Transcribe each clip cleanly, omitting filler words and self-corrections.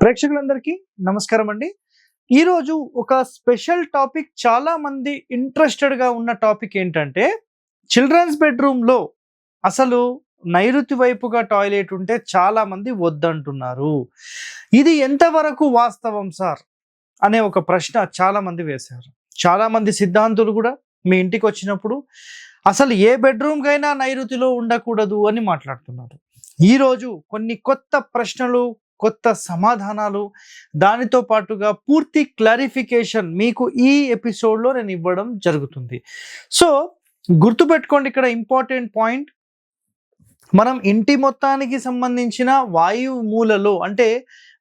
ప్రేక్షకులందరికీ నమస్కారం అండి. ఈరోజు ఒక స్పెషల్ టాపిక్, చాలా మంది ఇంట్రెస్టెడ్‌గా ఉన్న టాపిక్ ఏంటంటే, చిల్డ్రన్స్ బెడ్‌రూమ్‌లో అసలు నైరుతి వైపుగా టాయిలెట్ ఉంటే చాలా మంది వద్దంటున్నారు. ఇది ఎంతవరకు వాస్తవం సార్? అనే ఒక ప్రశ్న చాలా మంది వేశారు. చాలా మంది సిద్ధాంతులు కూడా మీ ఇంటికొచ్చినప్పుడు అసలు ఏ బెడ్‌రూమ్‌కైనా నైరుతిలో ఉండకూడదు అని మాట్లాడుతున్నారు. ఈరోజు కొన్ని కొత్త ప్రశ్నలు, కొత్త సమాధానాలు, దానితో పాటుగా పూర్తి క్లారిఫికేషన్ మీకు ఈ ఎపిసోడ్‌లో నేను ఇవ్వడం జరుగుతుంది. సో, గుర్తుపెట్టుకోండి, ఇక్కడ ఇంపార్టెంట్ పాయింట్, మనం ఇంటి మొత్తానికి సంబంధించిన వాయువు మూలలో, అంటే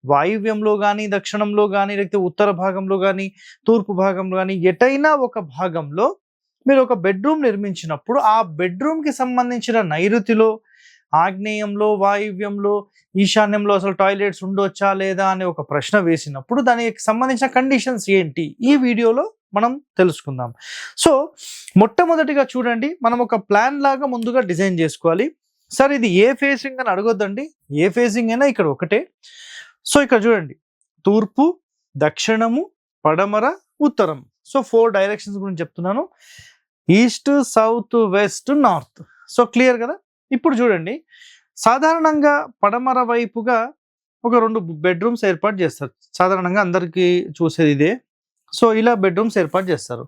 వాయువ్యంలో గానీ, దక్షిణంలో గానీ, లేకపోతే ఉత్తర భాగంలో గానీ, తూర్పు భాగంలో గానీ, ఎటైనా ఒక భాగంలో మీరు ఒక బెడ్‌రూమ్ నిర్మించినప్పుడు, ఆ బెడ్‌రూమ్‌కి సంబంధించిన నైరుతిలో, ఆగ్నేయంలో, వాయువ్యంలో, ఈశాన్యంలో అసలు టాయిలెట్స్ ఉండొచ్చా లేదా అనే ఒక ప్రశ్న వేసినప్పుడు దానికి సంబంధించిన కండిషన్స్ ఏంటి, ఈ వీడియోలో మనం తెలుసుకుందాం. సో, మొట్టమొదటిగా చూడండి, మనం ఒక ప్లాన్ లాగా ముందుగా డిజైన్ చేసుకోవాలి. సార్ ఇది ఏ ఫేసింగ్ అని అడగొద్దండి, ఏ ఫేసింగ్ అయినా ఇక్కడ ఒకటే. సో ఇక్కడ చూడండి, తూర్పు, దక్షిణము, పడమర, ఉత్తరం. సో 4 డైరెక్షన్స్ గురించి చెప్తున్నాను. East, south, west, north. So clear కదా. ఇప్పుడు చూడండి, సాధారణంగా పడమర వైపుగా ఒక 2 బెడ్రూమ్స్ ఏర్పాటు చేస్తారు. సాధారణంగా అందరికీ చూసేది ఇదే. సో ఇలా బెడ్రూమ్స్ ఏర్పాటు చేస్తారు.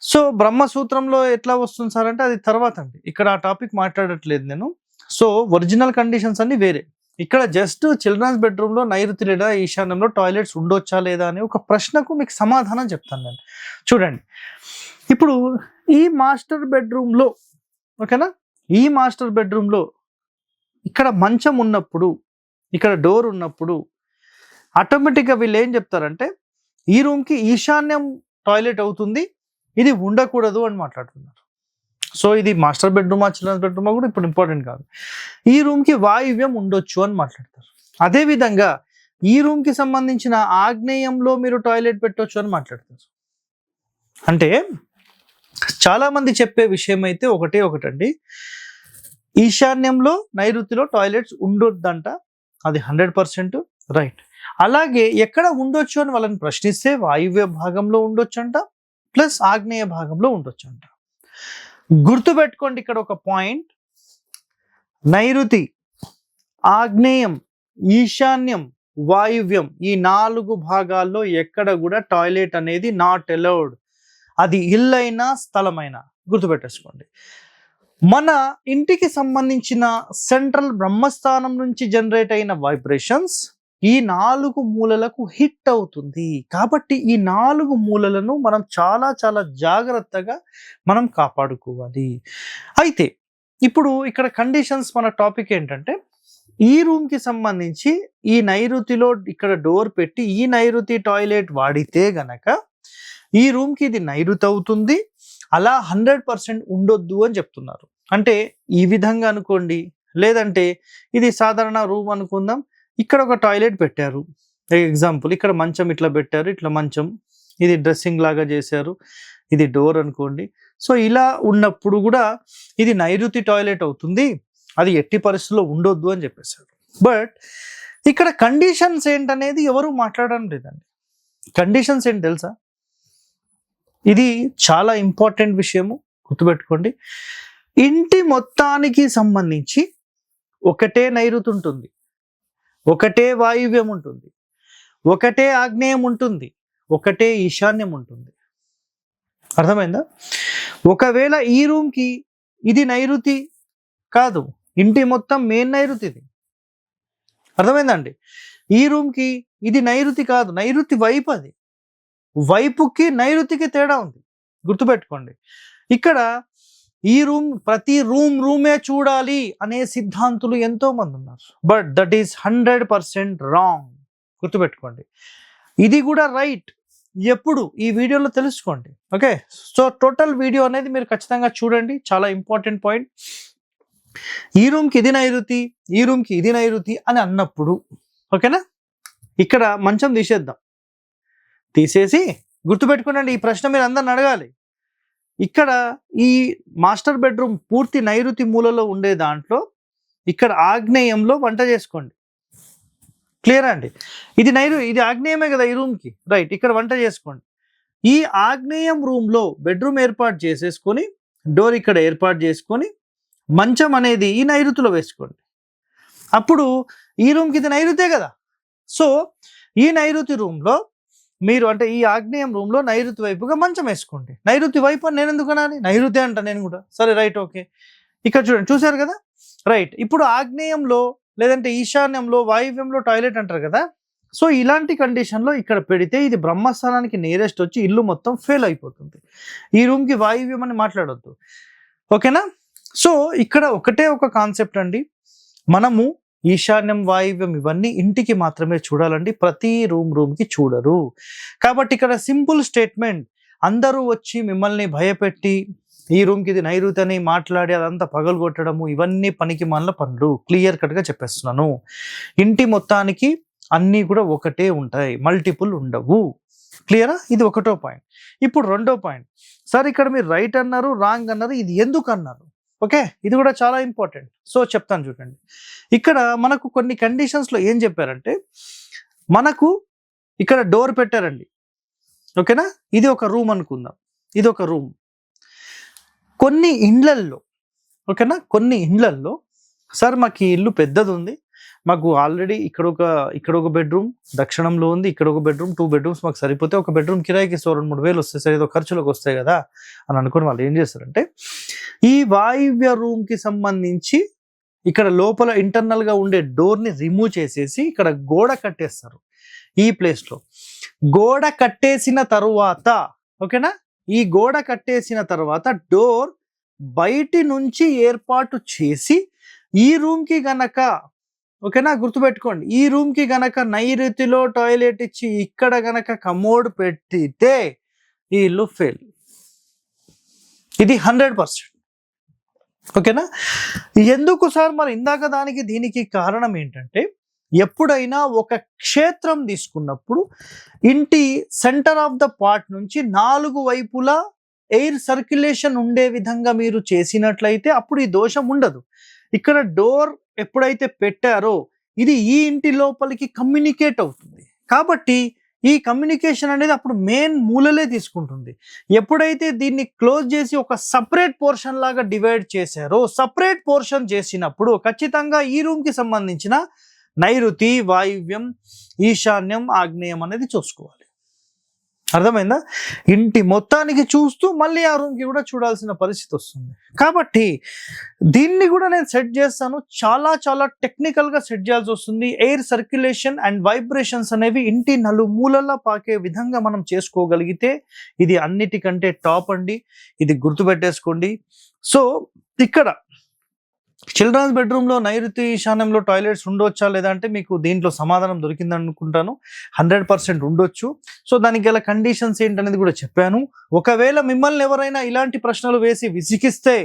సో బ్రహ్మసూత్రంలో ఎట్లా వస్తుంది సార్ అంటే, అది తర్వాత అండి, ఇక్కడ ఆ టాపిక్ మాట్లాడట్లేదు నేను. సో ఒరిజినల్ కండిషన్స్ అన్ని వేరే. ఇక్కడ జస్ట్ చిల్డ్రన్స్ బెడ్రూమ్లో నైరుతి లేదా ఈశాన్యంలో టాయిలెట్స్ ఉండొచ్చా లేదా అని ఒక ప్రశ్నకు మీకు సమాధానం చెప్తాను నేను. చూడండి, ఇప్పుడు ఈ మాస్టర్ బెడ్రూమ్లో, ఓకేనా, ఈ మాస్టర్ బెడ్రూమ్లో ఇక్కడ మంచం ఉన్నప్పుడు, ఇక్కడ డోర్ ఉన్నప్పుడు ఆటోమేటిక్గా వీళ్ళు ఏం చెప్తారంటే, ఈ రూమ్కి ఈశాన్యం టాయిలెట్ అవుతుంది, ఇది ఉండకూడదు అని మాట్లాడుతున్నారు. సో ఇది మాస్టర్ బెడ్రూమా, చిల్డ్రన్స్ బెడ్రూమా కూడా ఇప్పుడు ఇంపార్టెంట్ కాదు. ఈ రూమ్కి వాయువ్యం ఉండొచ్చు అని మాట్లాడతారు. అదేవిధంగా ఈ రూమ్కి సంబంధించిన ఆగ్నేయంలో మీరు టాయిలెట్ పెట్టొచ్చు అని మాట్లాడతారు. అంటే చాలా మంది చెప్పే విషయం అయితే ఒకటండి, ఈశాన్యంలో నైరుతిలో టాయిలెట్స్ ఉండొద్దంట. అది 100% రైట్. అలాగే ఎక్కడ ఉండొచ్చు అని వాళ్ళని ప్రశ్నిస్తే, వాయువ్య భాగంలో ఉండొచ్చంట, ప్లస్ ఆగ్నేయ భాగంలో ఉండొచ్చంట. గుర్తుపెట్టుకోండి ఇక్కడ ఒక పాయింట్, నైరుతి, ఆగ్నేయం, ఈశాన్యం, వాయువ్యం, ఈ 4 భాగాల్లో ఎక్కడ కూడా టాయిలెట్ అనేది నాట్ అలౌడ్. అది ఇల్లైనా స్థలమైనా గుర్తుపెట్టేసుకోండి. మన ఇంటికి సంబంధించిన సెంట్రల్ బ్రహ్మస్థానం నుంచి జనరేట్ అయిన వైబ్రేషన్స్ ఈ 4 మూలలకు హిట్ అవుతుంది. కాబట్టి ఈ 4 మూలలను మనం చాలా చాలా జాగ్రత్తగా మనం కాపాడుకోవాలి. అయితే ఇప్పుడు ఇక్కడ కండిషన్స్, మన టాపిక్ ఏంటంటే, ఈ రూమ్కి సంబంధించి ఈ నైరుతిలో ఇక్కడ డోర్ పెట్టి ఈ నైరుతి టాయిలెట్ వాడితే గనక ఈ రూమ్కి ఇది నైరుతి అవుతుంది, అలా 100% ఉండొద్దు అని చెప్తున్నారు. అంటే ఈ విధంగా అనుకోండి, లేదంటే ఇది సాధారణ రూమ్ అనుకుందాం, ఇక్కడ ఒక టాయిలెట్ పెట్టారు, ఎగ్జాంపుల్ ఇక్కడ మంచం ఇట్లా పెట్టారు, ఇట్లా మంచం, ఇది డ్రెస్సింగ్ లాగా చేశారు, ఇది డోర్ అనుకోండి. సో ఇలా ఉన్నప్పుడు కూడా ఇది నైరుతి టాయిలెట్ అవుతుంది, అది ఎట్టి పరిస్థితుల్లో ఉండొద్దు అని చెప్పేశారు. బట్ ఇక్కడ కండిషన్స్ ఏంటనేది ఎవరు మాట్లాడడం లేదండి. కండిషన్స్ ఏంటి తెలుసా? ఇది చాలా ఇంపార్టెంట్ విషయము, గుర్తుపెట్టుకోండి. ఇంటి మొత్తానికి సంబంధించి ఒకటే నైరుతి ఉంటుంది, ఒకటే వాయువ్యం ఉంటుంది, ఒకటే ఆగ్నేయం ఉంటుంది, ఒకటే ఈశాన్యం ఉంటుంది. అర్థమైందా? ఒకవేళ ఈ రూమ్కి ఇది నైరుతి కాదు, ఇంటి మొత్తం మెయిన్ నైరుతి ఇది. అర్థమైందండి? ఈ రూమ్కి ఇది నైరుతి కాదు, నైరుతి వైపు, అది వైపుకి నైరుతికి తేడా ఉంది, గుర్తుపెట్టుకోండి. ఇక్కడ ఈ రూమ్, ప్రతి రూమే చూడాలి అనే సిద్ధాంతులు ఎంతో మంది ఉన్నారు. బట్ దట్ ఈస్ 100% రాంగ్, గుర్తుపెట్టుకోండి. ఇది కూడా రైట్, ఎప్పుడు ఈ వీడియోలో తెలుసుకోండి. ఓకే, సో టోటల్ వీడియో అనేది మీరు ఖచ్చితంగా చూడండి, చాలా ఇంపార్టెంట్ పాయింట్. ఈ రూమ్కి ఇది నైరుతి, ఈ రూమ్కి ఇది నైరుతి అని అన్నప్పుడు, ఓకేనా, ఇక్కడ మంచం తీసేసి గుర్తుపెట్టుకోండి, ఈ ప్రశ్న మీరు అందరిని అడగాలి. ఇక్కడ ఈ మాస్టర్ బెడ్రూమ్ పూర్తి నైరుతి మూలలో ఉండే దాంట్లో ఇక్కడ ఆగ్నేయంలో వంట చేసుకోండి. క్లియర్ అండి. ఇది ఆగ్నేయమే కదా ఈ రూమ్కి, రైట్. ఇక్కడ వంట చేసుకోండి. ఈ ఆగ్నేయం రూమ్లో బెడ్రూమ్ ఏర్పాటు చేసేసుకొని డోర్ ఇక్కడ ఏర్పాటు చేసుకొని మంచం అనేది ఈ నైరుతిలో వేసుకోండి. అప్పుడు ఈ రూమ్కి ఇది నైరుతే కదా. సో ఈ నైరుతి రూమ్లో మీరు అంటే ఈ ఆగ్నేయం రూమ్లో నైరుతి వైపుగా మంచం వేసుకోండి. నైరుతి వైపు అని నేను ఎందుకు అనాలి, నైరుతి అంట నేను కూడా. సరే రైట్, ఓకే. ఇక్కడ చూడండి, చూసారు కదా, రైట్. ఇప్పుడు ఆగ్నేయంలో లేదంటే ఈశాన్యంలో వాయువ్యంలో టాయిలెట్ అంటారు కదా. సో ఇలాంటి కండిషన్లో ఇక్కడ పెడితే ఇది బ్రహ్మస్థానానికి నియరెస్ట్ వచ్చి ఇల్లు మొత్తం ఫెయిల్ అయిపోతుంది. ఈ రూమ్కి వాయువ్యం అని మాట్లాడొద్దు, ఓకేనా. సో ఇక్కడ ఒకటే ఒక కాన్సెప్ట్ అండి, మనము ఈశాన్యం వాయువ్యం ఇవన్నీ ఇంటికి మాత్రమే చూడాలండి, ప్రతి రూమ్కి చూడరు. కాబట్టి ఇక్కడ సింపుల్ స్టేట్మెంట్, అందరూ వచ్చి మిమ్మల్ని భయపెట్టి ఈ రూమ్కి ఇది నైరుతి అని మాట్లాడి అదంతా పగలగొట్టడము ఇవన్నీ పనికి మాలిన పనులు. క్లియర్ కట్గా చెప్పేస్తున్నాను. ఇంటి మొత్తానికి అన్నీ కూడా ఒకటే ఉంటాయి, మల్టిపుల్ ఉండవు. క్లియరా? ఇది ఒకటో పాయింట్. ఇప్పుడు రెండో పాయింట్, సార్ ఇక్కడ మీరు రైట్ అన్నారు, రాంగ్ అన్నారు, ఇది ఎందుకు అన్నారు? ఓకే, ఇది కూడా చాలా ఇంపార్టెంట్. సో చెప్తాను చూడండి. ఇక్కడ మనకు కొన్ని కండిషన్స్లో ఏం చెప్పారంటే, మనకు ఇక్కడ డోర్ పెట్టారండి, ఓకేనా. ఇది ఒక రూమ్ అనుకుందాం, ఇది ఒక రూమ్. కొన్ని ఇండ్లల్లో, ఓకేనా, కొన్ని ఇండ్లల్లో సార్ మాకు ఈ ఇల్లు పెద్దది ఉంది, మాకు ఆల్రెడీ ఇక్కడ ఒక బెడ్రూమ్ దక్షిణంలో ఉంది, ఇక్కడ ఒక బెడ్రూమ్, 2 bedrooms మాకు సరిపోతే ఒక బెడ్రూమ్ కిరాయికి 2-3 వేలు వస్తాయి సార్, ఏదో ఖర్చులకు వస్తాయి కదా అని అనుకుని వాళ్ళు ఏం చేస్తారంటే, ఈ వాయువ్య రూమ్కి సంబంధించి ఇక్కడ లోపల ఇంటర్నల్గా ఉండే డోర్ని రిమూవ్ చేసేసి ఇక్కడ గోడ కట్టేస్తారు. ఈ ప్లేస్లో గోడ కట్టేసిన తరువాత, ఓకేనా, ఈ గోడ కట్టేసిన తర్వాత డోర్ బయటి నుంచి ఏర్పాటు చేసి ఈ రూమ్కి గనక, ఓకేనా, గుర్తుపెట్టుకోండి, ఈ రూమ్కి గనక నైరుతిలో టాయిలెట్ ఇచ్చి ఇక్కడ గనక కమోడ్ పెట్టితే ఈ ఇల్లు ఫెయిల్. ఇది 100%, ఓకేనా. ఎందుకు సార్ మరి ఇందాక దానికి దీనికి కారణం ఏంటంటే, ఎప్పుడైనా ఒక క్షేత్రం తీసుకున్నప్పుడు ఇంటి సెంటర్ ఆఫ్ ద పార్ట్ నుంచి 4 వైపులా ఎయిర్ సర్క్యులేషన్ ఉండే విధంగా మీరు చేసినట్లయితే అప్పుడు ఈ దోషం ఉండదు. ఇక్కడ డోర్ ఎప్పుడైతే పెట్టారో ఇది ఈ ఇంటి లోపలికి కమ్యూనికేట్ అవుతుంది, కాబట్టి ఈ కమ్యూనికేషన్ అనేది అప్పుడు మెయిన్ మూలలే తీసుకుంటుంది. ఎప్పుడైతే దీన్ని క్లోజ్ చేసి ఒక సపరేట్ పోర్షన్ లాగా డివైడ్ చేశారో, సపరేట్ పోర్షన్ చేసినప్పుడు ఖచ్చితంగా ఈ రూమ్కి సంబంధించిన నైరుతి, వాయువ్యం, ఈశాన్యం, ఆగ్నేయం అనేది చూసుకోవాలి. అర్థమైందా? ఇంటి మొత్తానికి చూస్తూ మళ్ళీ ఆ రూమ్కి కూడా చూడాల్సిన పరిస్థితి వస్తుంది. కాబట్టి దీన్ని కూడా నేను సెట్ చేస్తాను, చాలా చాలా టెక్నికల్గా సెట్ చేయాల్సి వస్తుంది. ఎయిర్ సర్క్యులేషన్ అండ్ వైబ్రేషన్స్ అనేవి ఇంటి నలుమూలలా పాకే విధంగా మనం చేసుకోగలిగితే ఇది అన్నిటికంటే టాప్ అండి. ఇది గుర్తుపెట్టేసుకోండి. సో ఇక్కడ చిల్డ్రన్స్ బెడ్రూమ్లో నైరుతి ఈశాన్యంలో టాయిలెట్స్ ఉండొచ్చా లేదా అంటే మీకు దీంట్లో సమాధానం దొరికిందని అనుకుంటాను. 100% ఉండొచ్చు. సో దానికి గల కండిషన్స్ ఏంటనేది కూడా చెప్పాను. ఒకవేళ మిమ్మల్ని ఎవరైనా ఇలాంటి ప్రశ్నలు వేసి విసిగిస్తే,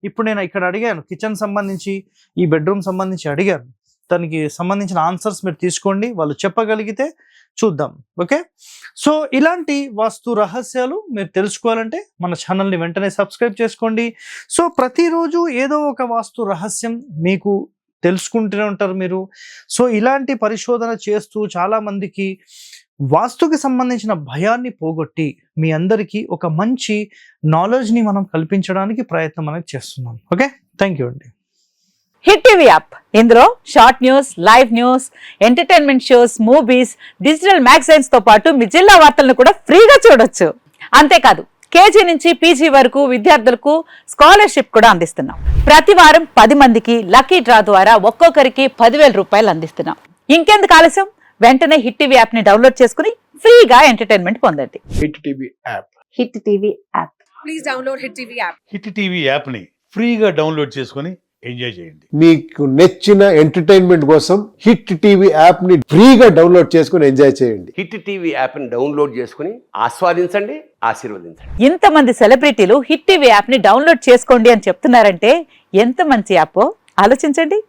ఇప్పుడు నేను ఇక్కడ అడిగాను, కిచెన్ సంబంధించి ఈ బెడ్రూమ్ సంబంధించి అడిగాను, దానికి సంబంధించిన ఆన్సర్స్ మీరు తీసుకోండి, వాళ్ళు చెప్పగలిగితే చూద్దాం. ఓకే, సో ఇలాంటి వాస్తు రహస్యాలు మీరు తెలుసుకోవాలంటే మన ఛానల్ని వెంటనే సబ్స్క్రైబ్ చేసుకోండి. సో ప్రతిరోజు ఏదో ఒక వాస్తు రహస్యం మీకు తెలుసుకుంటూనే ఉంటారు మీరు. సో ఇలాంటి పరిశోధన చేస్తూ చాలా మందికి వాస్తుకి సంబంధించిన భయాన్ని పోగొట్టి మీ అందరికీ ఒక మంచి నాలెడ్జ్ని మనం కల్పించడానికి ప్రయత్నం అనేది చేస్తున్నాం. ఓకే, థ్యాంక్ యూ అండి. హిట్ టీవీ యాప్, ఇందులో short news, live news, entertainment shows, movies, digital magazines తో పాటు మీ జిల్లా వార్తలను కూడా ఫ్రీగా చూడొచ్చు. అంతేకాదు కేజీ నుంచి పీజీ వరకు విద్యార్థులకు స్కాలర్షిప్ కూడా అందిస్తున్నాం. ప్రతి వారం 10 మందికి లక్కీ డ్రా ద్వారా ఒక్కొక్కరికి 10,000 రూపాయలు అందిస్తున్నాం. ఇంకెందుకు ఆలస్యం, వెంటనే హిట్ టీవీ యాప్ ని డౌన్లోడ్ చేసుకుని ఫ్రీగా ఎంటర్టైన్మెంట్ పొందండి. Hit TV app, hit TV app, please download hit TV app. Hit TV యాప్ని ఫ్రీగా డౌన్లోడ్ చేసుకొని ఎంజాయ్ చేయండి. మీకు నచ్చిన ఎంటర్టైన్మెంట్ కోసం హిట్ టీవీ యాప్ ని ఫ్రీగా డౌన్లోడ్ చేసుకుని ఎంజాయ్ చేయండి. హిట్ టీవీ యాప్ని డౌన్లోడ్ చేసుకుని ఆస్వాదించండి, ఆశీర్వదించండి. ఇంతమంది సెలబ్రిటీలు హిట్ టీవీ యాప్ ని డౌన్లోడ్ చేసుకోండి అని చెప్తున్నారంటే ఎంత మంచి యాప్ ఆలోచించండి.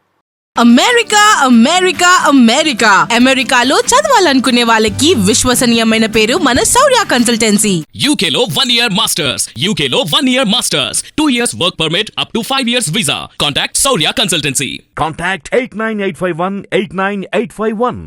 అమెరికా అమెరికా అమెరికా అమెరికాలో చదవాలనుకునే వాళ్ళకి విశ్వసనీయమైన పేరు మన శౌర్య కన్సల్టెన్సీ. UK లో 1 year masters, UK లో 1 year masters, 2 years work permit up to 5 years visa. Contact Saurya Consultancy. Contact 89851 89851.